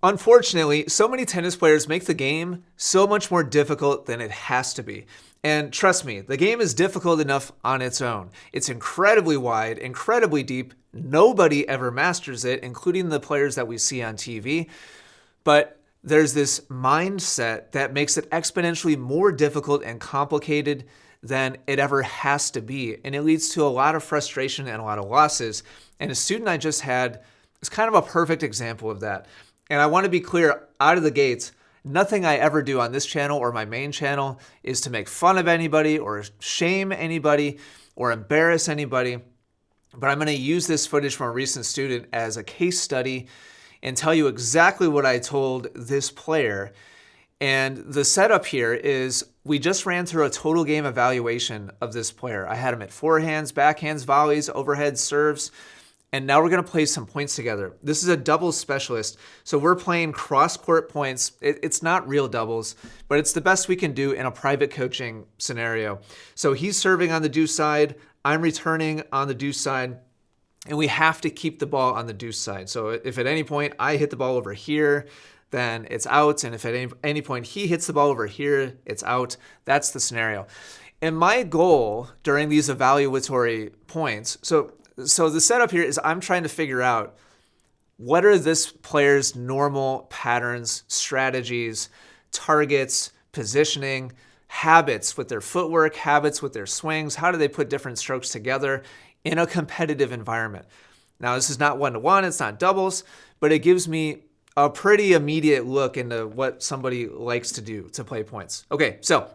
Unfortunately, so many tennis players make the game so much more difficult than it has to be. And trust me, the game is difficult enough on its own. It's incredibly wide, incredibly deep. Nobody ever masters it, including the players that we see on TV. But there's this mindset that makes it exponentially more difficult and complicated than it ever has to be. And it leads to a lot of frustration and a lot of losses. And a student I just had is kind of a perfect example of that. And I want to be clear out of the gates, nothing I ever do on this channel or my main channel is to make fun of anybody or shame anybody or embarrass anybody. But I'm going to use this footage from a recent student as a case study and tell you exactly what I told this player. And the setup here is we just ran through a total game evaluation of this player. I had him at forehands, backhands, volleys, overhead serves. And now we're going to play some points together. This is a doubles specialist. So we're playing cross-court points. It's not real doubles, but it's the best we can do in a private coaching scenario. So he's serving on the deuce side. I'm returning on the deuce side. And we have to keep the ball on the deuce side. So if at any point I hit the ball over here, then it's out. And if at any point he hits the ball over here, it's out. That's the scenario. And my goal during these evaluatory points, so the setup here is I'm trying to figure out what are this player's normal patterns, strategies, targets, positioning, habits with their footwork, habits with their swings. How do they put different strokes together in a competitive environment? Now, this is not one-to-one, it's not doubles, but it gives me a pretty immediate look into what somebody likes to do to play points. Okay, so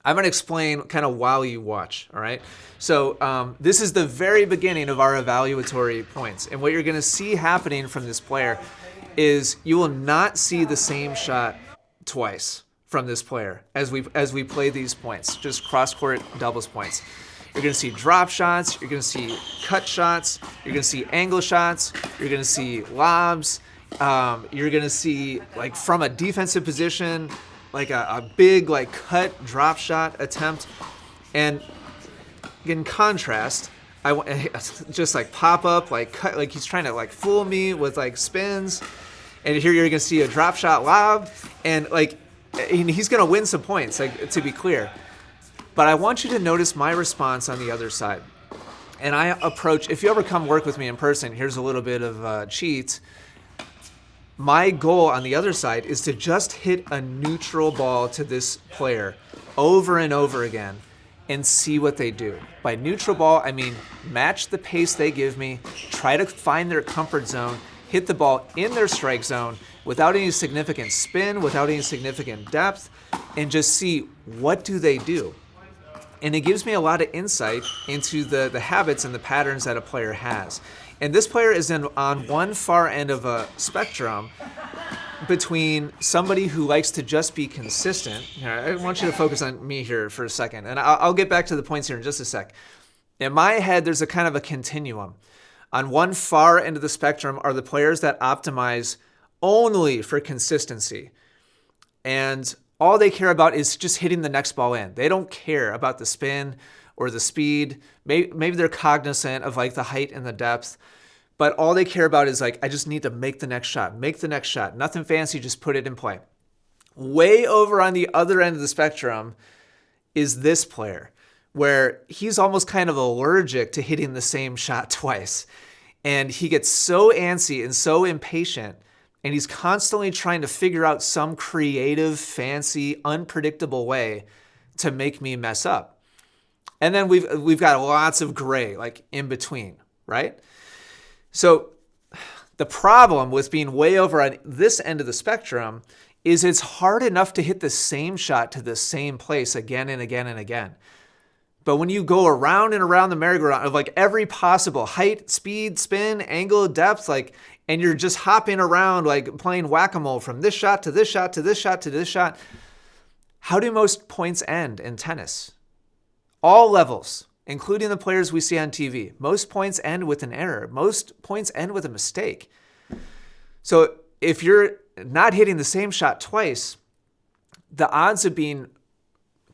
I'm going to explain kind of while you watch, all right? So this is the very beginning of our evaluatory points. And what you're going to see happening from this player is you will not see the same shot twice from this player as we play these points, just cross-court doubles points. You're going to see drop shots, you're going to see cut shots, you're going to see angle shots, you're going to see lobs, you're going to see like from a defensive position, like a big like cut drop shot attempt. And in contrast, I just like pop up, like cut, like he's trying to like fool me with like spins. And here you're gonna see a drop shot lob, and like he's gonna win some points, like to be clear. But I want you to notice my response on the other side. And I approach, if you ever come work with me in person, here's a little bit of a cheat. My goal on the other side is to just hit a neutral ball to this player over and over again and see what they do. By neutral ball, I mean match the pace they give me, try to find their comfort zone, hit the ball in their strike zone without any significant spin, without any significant depth, and just see what do they do. And it gives me a lot of insight into the habits and the patterns that a player has. And this player is on one far end of a spectrum between somebody who likes to just be consistent. Here, I want you to focus on me here for a second, and I'll get back to the points here in just a sec. In my head, there's a kind of a continuum. On one far end of the spectrum are the players that optimize only for consistency. And all they care about is just hitting the next ball in. They don't care about the spin or the speed. Maybe they're cognizant of like the height and the depth, but all they care about is like, I just need to make the next shot, Nothing fancy, just put it in play. Way over on the other end of the spectrum is this player, where he's almost kind of allergic to hitting the same shot twice. And he gets so antsy and so impatient, and he's constantly trying to figure out some creative, fancy, unpredictable way to make me mess up. And then we've got lots of gray, like in between, right? So the problem with being way over on this end of the spectrum is it's hard enough to hit the same shot to the same place again and again and again. But when you go around and around the merry-go-round of like every possible height, speed, spin, angle, depth, like, and you're just hopping around like playing whack-a-mole from this shot to this shot to this shot to this shot, how do most points end in tennis? All levels, including the players we see on TV. Most points end with an error. Most points end with a mistake. So if you're not hitting the same shot twice, the odds of being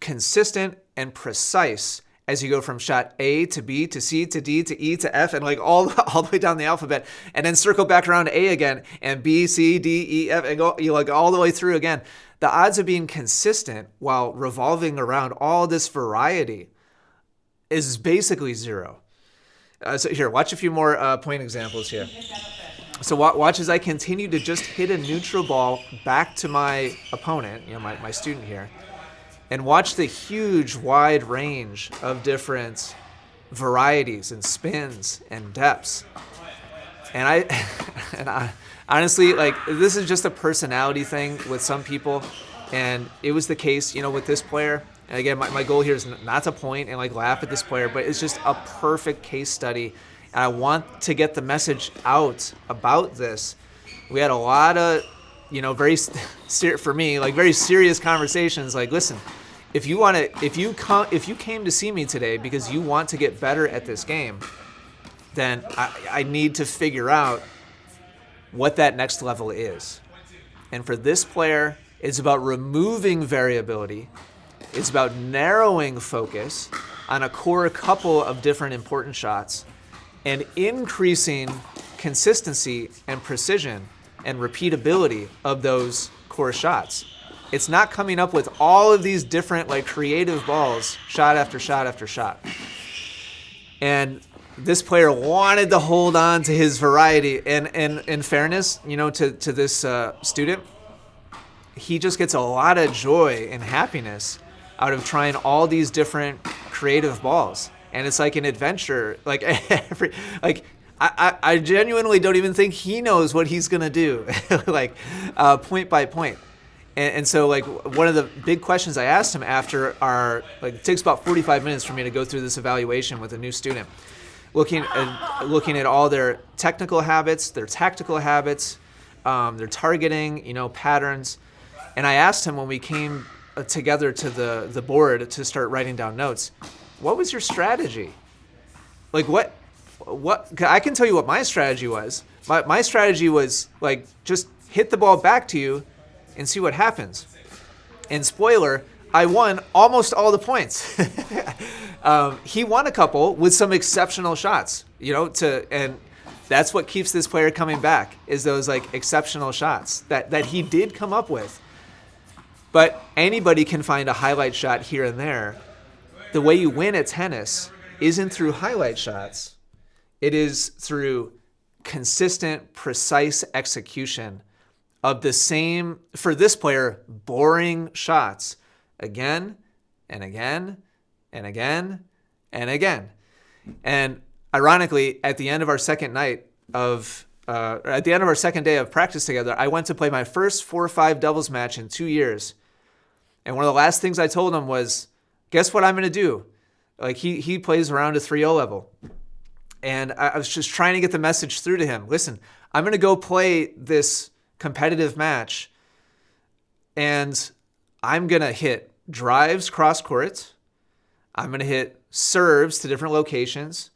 consistent and precise as you go from shot A to B to C to D to E to F and like all the way down the alphabet, and then circle back around to A again and B, C, D, E, F, and go like all the way through again. The odds of being consistent while revolving around all this variety is basically zero. So here, watch a few more point examples here. So watch as I continue to just hit a neutral ball back to my opponent, my student here, and watch the huge wide range of different varieties and spins and depths. And I honestly, like, this is just a personality thing with some people, and it was the case, with this player. And again, my goal here is not to point and like laugh at this player, but it's just a perfect case study. And I want to get the message out about this. We had a lot of, for me, like very serious conversations. Like, listen, if you came to see me today because you want to get better at this game, then I need to figure out what that next level is. And for this player, it's about removing variability. It's about narrowing focus on a core couple of different important shots and increasing consistency and precision and repeatability of those core shots. It's not coming up with all of these different like creative balls shot after shot after shot. And this player wanted to hold on to his variety. And in fairness, to this student, he just gets a lot of joy and happiness out of trying all these different creative balls. And it's like an adventure. Like I genuinely don't even think he knows what he's gonna do, like point by point. And so like one of the big questions I asked him after it takes about 45 minutes for me to go through this evaluation with a new student, looking at all their technical habits, their tactical habits, their targeting, patterns. And I asked him when we came together to the board to start writing down notes, what was your strategy? Like what I can tell you what my strategy was. My strategy was like, just hit the ball back to you and see what happens. And spoiler, I won almost all the points. He won a couple with some exceptional shots, and that's what keeps this player coming back, is those like exceptional shots that he did come up with. But anybody can find a highlight shot here and there. The way you win at tennis isn't through highlight shots. It is through consistent, precise execution of the same, for this player, boring shots again and again and again and again. And ironically, at the end of our second day of practice together, I went to play my first 4-5 doubles match in 2 years. And one of the last things I told him was, guess what I'm going to do? Like he plays around a 3-0 level. And I was just trying to get the message through to him. Listen, I'm going to go play this competitive match, and I'm going to hit drives cross court. I'm going to hit serves to different locations.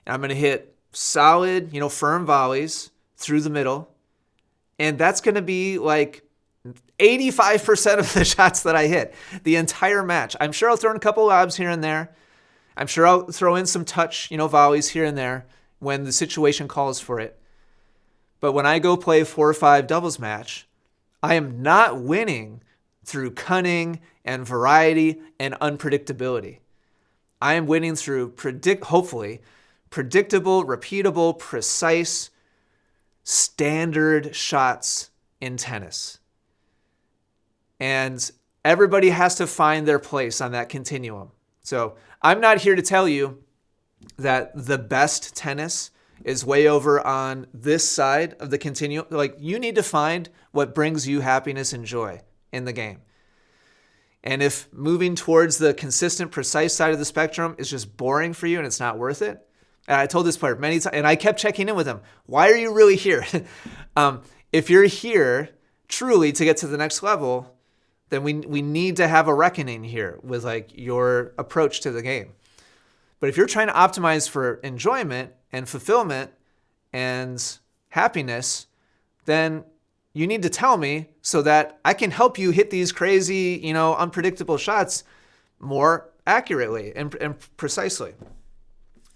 And I'm going to hit solid, firm volleys through the middle. And that's going to be like 85% of the shots that I hit the entire match. I'm sure I'll throw in a couple lobs here and there. I'm sure I'll throw in some touch, volleys here and there when the situation calls for it. But when I go play a 4-5 doubles match, I am not winning through cunning and variety and unpredictability. I am winning through hopefully predictable, repeatable, precise, standard shots in tennis. And everybody has to find their place on that continuum. So I'm not here to tell you that the best tennis is way over on this side of the continuum. Like, you need to find what brings you happiness and joy in the game. And if moving towards the consistent, precise side of the spectrum is just boring for you and it's not worth it, and I told this player many times, and I kept checking in with him, why are you really here? If you're here truly to get to the next level, then we need to have a reckoning here with like your approach to the game. But if you're trying to optimize for enjoyment and fulfillment and happiness, then you need to tell me so that I can help you hit these crazy, unpredictable shots more accurately and precisely.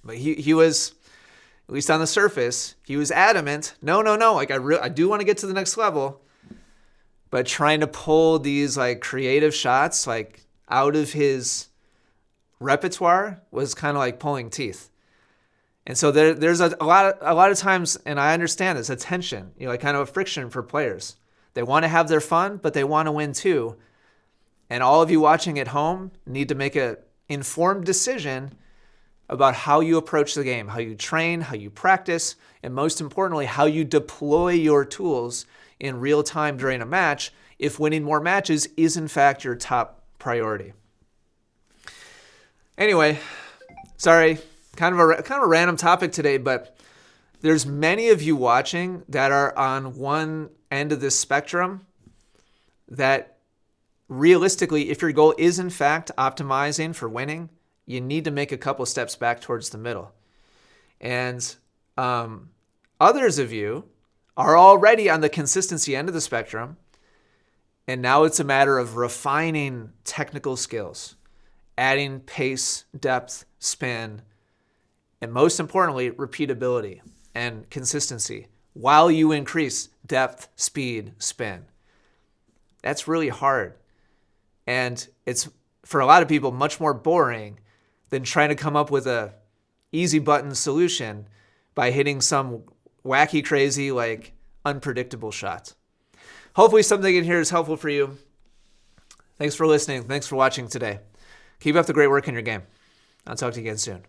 But he was, at least on the surface, he was adamant. No. Like I do want to get to the next level, but trying to pull these like creative shots like out of his repertoire was kind of like pulling teeth. And so there's a lot of times, and I understand this, a tension, like kind of a friction for players. They want to have their fun, but they want to win too. And all of you watching at home need to make an informed decision about how you approach the game, how you train, how you practice, and most importantly, how you deploy your tools in real time during a match if winning more matches is in fact your top priority. Anyway, sorry, kind of a random topic today, but there's many of you watching that are on one end of this spectrum that realistically, if your goal is in fact optimizing for winning, you need to make a couple steps back towards the middle. And others of you are already on the consistency end of the spectrum, and now it's a matter of refining technical skills, adding pace, depth, spin, and most importantly, repeatability and consistency while you increase depth, speed, spin. That's really hard. And it's, for a lot of people, much more boring than trying to come up with a easy button solution by hitting some wacky, crazy, like unpredictable shot. Hopefully something in here is helpful for you. Thanks for listening. Thanks for watching today. Keep up the great work in your game. I'll talk to you again soon.